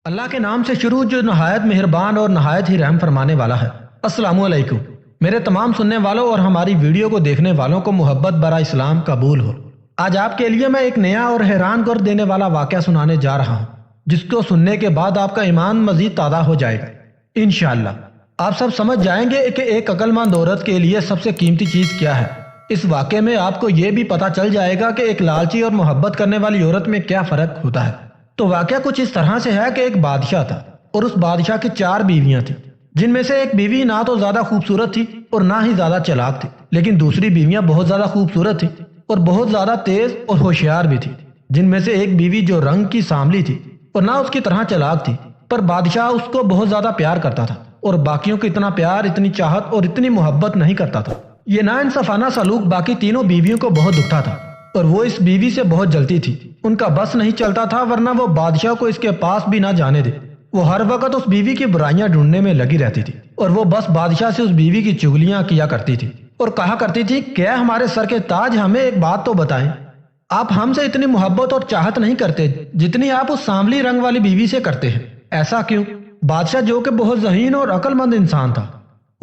اللہ کے نام سے شروع جو نہایت مہربان اور نہایت ہی رحم فرمانے والا ہے۔ السلام علیکم میرے تمام سننے والوں اور ہماری ویڈیو کو دیکھنے والوں کو محبت برا اسلام قبول ہو۔ آج آپ کے لیے میں ایک نیا اور حیران کر دینے والا واقعہ سنانے جا رہا ہوں، جس کو سننے کے بعد آپ کا ایمان مزید تازہ ہو جائے گا انشاءاللہ۔ آپ سب سمجھ جائیں گے کہ ایک عقل مند عورت کے لیے سب سے قیمتی چیز کیا ہے۔ اس واقعے میں آپ کو یہ بھی پتہ چل جائے گا کہ ایک لالچی اور محبت کرنے والی عورت میں کیا فرق ہوتا ہے۔ تو واقعہ کچھ اس طرح سے ہے کہ ایک بادشاہ تھا اور اس بادشاہ کی 4 بیویاں تھیں، جن میں سے ایک بیوی نہ تو زیادہ خوبصورت تھی اور نہ ہی زیادہ چلاک تھی، لیکن دوسری بیویاں بہت زیادہ خوبصورت تھی اور بہت زیادہ تیز اور ہوشیار بھی تھی، جن میں سے ایک بیوی جو رنگ کی سانولی تھی اور نہ اس کی طرح چلاک تھی، پر بادشاہ اس کو بہت زیادہ پیار کرتا تھا اور باقیوں کو اتنا پیار، اتنی چاہت اور اتنی محبت نہیں کرتا تھا۔ یہ ناانصافانہ سلوک باقی تینوں بیویوں کو بہت دکھتا تھا اور وہ اس بیوی سے بہت جلتی تھی۔ ان کا بس نہیں چلتا تھا، ورنہ وہ بادشاہ کو اس کے پاس بھی نہ جانے دے۔ وہ ہر وقت اس بیوی کی برائیاں ڈھونڈنے میں لگی رہتی تھی اور وہ بس بادشاہ سے اس بیوی کی چغلیاں کیا کرتی تھی اور کہا کرتی تھی، کیا ہمارے سر کے تاج، ہمیں ایک بات تو بتائیں، آپ ہم سے اتنی محبت اور چاہت نہیں کرتے جتنی آپ اس سانولی رنگ والی بیوی سے کرتے ہیں، ایسا کیوں؟ بادشاہ جو کہ بہت ذہین اور عقل مند انسان تھا،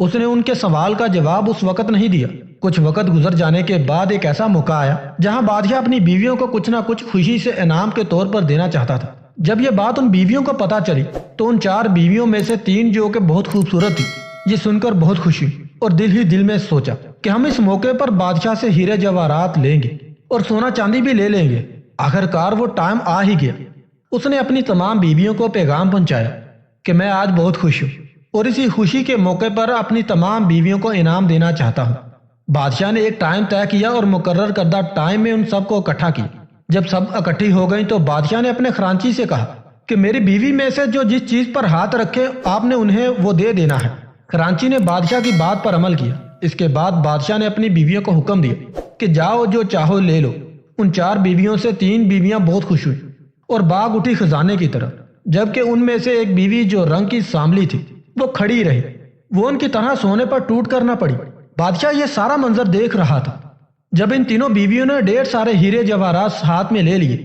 اس نے ان کے سوال کا جواب اس وقت نہیں دیا۔ کچھ وقت گزر جانے کے بعد ایک ایسا موقع آیا جہاں بادشاہ اپنی بیویوں کو کچھ نہ کچھ خوشی سے انعام کے طور پر دینا چاہتا تھا۔ جب یہ بات ان بیویوں کو پتا چلی تو ان 4 بیویوں میں سے 3 جو کہ بہت خوبصورت تھی، یہ سن کر بہت خوشی اور دل ہی دل میں سوچا کہ ہم اس موقع پر بادشاہ سے ہیرے جواہرات لیں گے اور سونا چاندی بھی لے لیں گے۔ آخرکار وہ ٹائم آ ہی گیا۔ اس نے اپنی تمام بیویوں کو پیغام پہنچایا کہ میں آج بہت خوش ہوں اور اسی خوشی کے موقع پر اپنی تمام بیویوں کو انعام دینا چاہتا ہوں۔ بادشاہ نے ایک ٹائم طے کیا اور مقرر کردہ ٹائم میں ان سب کو اکٹھا کیا۔ جب سب اکٹھی ہو گئیں تو بادشاہ نے اپنے خزانچی سے کہا کہ میری بیوی میں سے جو جس چیز پر ہاتھ رکھے آپ نے انہیں وہ دے دینا ہے۔ خزانچی نے بادشاہ کی بات پر عمل کیا۔ اس کے بعد بادشاہ نے اپنی بیویوں کو حکم دیا کہ جاؤ، جو چاہو لے لو۔ ان 4 بیویوں سے 3 بیویاں بہت خوش ہوئی اور باغ اٹھی خزانے کی طرف، جبکہ ان میں سے ایک بیوی جو رنگ کی سانولی تھی وہ کھڑی رہی، وہ ان کی طرح سونے پر ٹوٹ کر نہ پڑی۔ بادشاہ یہ سارا منظر دیکھ رہا تھا۔ جب ان تینوں بیویوں نے ڈھیر سارے ہیرے جواہرات ہاتھ میں لے لیے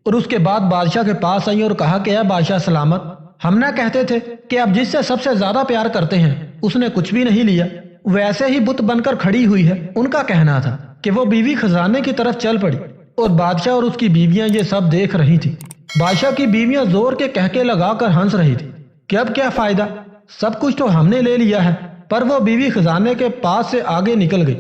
اور اس کے بعد بادشاہ کے پاس آئی اور کہا کہ اے بادشاہ سلامت، ہم نہ کہتے تھے کہ آپ جس سے سب سے زیادہ پیار کرتے ہیں اس نے کچھ بھی نہیں لیا، وہ ایسے ہی بت بن کر کھڑی ہوئی ہے۔ ان کا کہنا تھا کہ وہ بیوی خزانے کی طرف چل پڑی اور بادشاہ اور اس کی بیویاں یہ سب دیکھ رہی تھی۔ بادشاہ کی بیویاں زور کے کہکے لگا کر ہنس رہی تھی کہ اب کیا فائدہ، سب کچھ تو ہم نے لے لیا ہے۔ پر وہ بیوی خزانے کے پاس سے آگے نکل گئی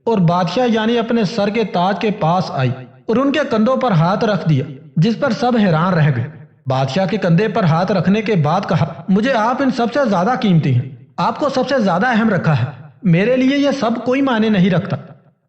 اور بادشاہ یعنی اپنے سر کے تاج کے پاس آئی اور ان کے کندھوں پر ہاتھ رکھ دیا، جس پر سب حیران رہ گئے۔ بادشاہ کے کندھے پر ہاتھ رکھنے کے بعد کہا، مجھے آپ ان سب سے زیادہ قیمتی ہیں، آپ کو سب سے زیادہ اہم رکھا ہے، میرے لیے یہ سب کوئی معنی نہیں رکھتا۔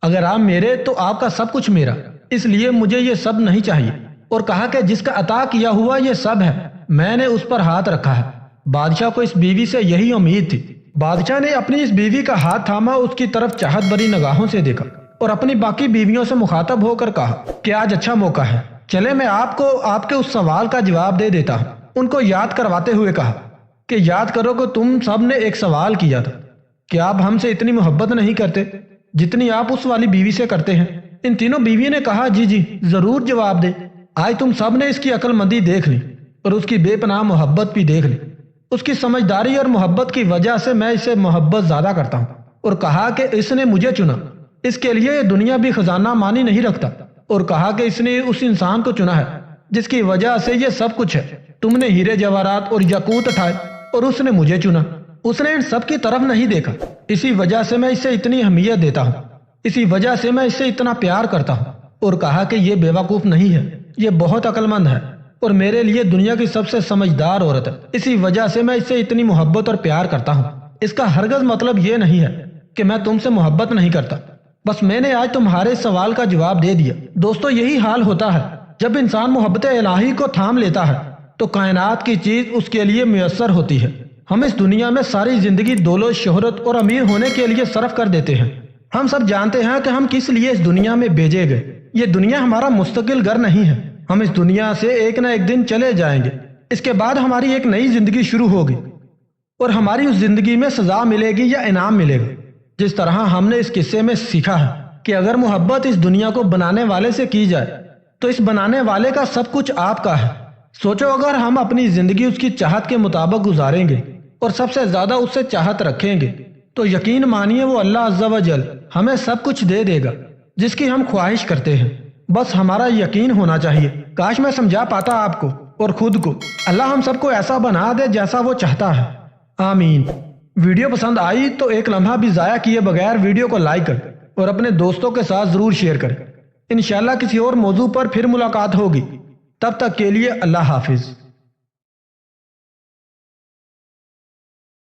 اگر آپ میرے تو آپ کا سب کچھ میرا، اس لیے مجھے یہ سب نہیں چاہیے۔ اور کہا کہ جس کا عطا کیا ہوا یہ سب ہے، میں نے اس پر ہاتھ رکھا ہے۔ بادشاہ کو اس بیوی سے یہی امید تھی۔ بادشاہ نے اپنی اس بیوی کا ہاتھ تھاما، اس کی طرف چاہت بری نگاہوں سے دیکھا اور اپنی باقی بیویوں سے مخاطب ہو کر کہا کہ آج اچھا موقع ہے، چلے میں آپ کو آپ کے اس سوال کا جواب دے دیتا ہوں۔ ان کو یاد کرواتے ہوئے کہا کہ یاد کرو کہ تم سب نے ایک سوال کیا تھا کہ آپ ہم سے اتنی محبت نہیں کرتے جتنی آپ اس والی بیوی سے کرتے ہیں۔ ان تینوں بیویوں نے کہا، جی جی ضرور جواب دے۔ آج تم سب نے اس کی عقل مندی دیکھ لی اور اس کی بے پناہ محبت بھی دیکھ لی۔ اس کی سمجھداری اور محبت کی وجہ سے میں اسے محبت زیادہ کرتا ہوں۔ اور کہا کہ اس نے مجھے چنا، اس کے لیے یہ دنیا بھی خزانہ مانی نہیں رکھتا۔ اور کہا کہ اس نے اس انسان کو چنا ہے جس کی وجہ سے یہ سب کچھ ہے۔ تم نے ہیرے جواہرات اور یاقوت اٹھائے اور اس نے مجھے چنا، اس نے ان سب کی طرف نہیں دیکھا۔ اسی وجہ سے میں اسے اتنی اہمیت دیتا ہوں، اسی وجہ سے میں اس سے اتنا پیار کرتا ہوں۔ اور کہا کہ یہ بیوقوف نہیں ہے، یہ بہت عقل مند ہے اور میرے لیے دنیا کی سب سے سمجھدار عورت ہے، اسی وجہ سے میں اس سے اتنی محبت اور پیار کرتا ہوں۔ اس کا ہرگز مطلب یہ نہیں ہے کہ میں تم سے محبت نہیں کرتا، بس میں نے آج تمہارے سوال کا جواب دے دیا۔ دوستو، یہی حال ہوتا ہے جب انسان محبت الہی کو تھام لیتا ہے تو کائنات کی چیز اس کے لیے میسر ہوتی ہے۔ ہم اس دنیا میں ساری زندگی دولت، شہرت اور امیر ہونے کے لیے صرف کر دیتے ہیں۔ ہم سب جانتے ہیں کہ ہم کس لیے اس دنیا میں بھیجے گئے۔ یہ دنیا ہمارا مستقل گھر نہیں ہے، ہم اس دنیا سے ایک نہ ایک دن چلے جائیں گے۔ اس کے بعد ہماری ایک نئی زندگی شروع ہوگی اور ہماری اس زندگی میں سزا ملے گی یا انعام ملے گا۔ جس طرح ہم نے اس قصے میں سیکھا ہے کہ اگر محبت اس دنیا کو بنانے والے سے کی جائے تو اس بنانے والے کا سب کچھ آپ کا ہے، سوچو اگر ہم اپنی زندگی اس کی چاہت کے مطابق گزاریں گے اور سب سے زیادہ اس سے چاہت رکھیں گے تو یقین مانیے وہ اللہ عز و جل ہمیں سب کچھ دے دے گا جس کی ہم خواہش کرتے ہیں، بس ہمارا یقین ہونا چاہیے۔ کاش میں سمجھا پاتا آپ کو اور خود کو۔ اللہ ہم سب کو ایسا بنا دے جیسا وہ چاہتا ہے، آمین۔ ویڈیو پسند آئی تو ایک لمحہ بھی ضائع کیے بغیر ویڈیو کو لائک کر اور اپنے دوستوں کے ساتھ ضرور شیئر کریں۔ انشاءاللہ کسی اور موضوع پر پھر ملاقات ہوگی، تب تک کے لیے اللہ حافظ۔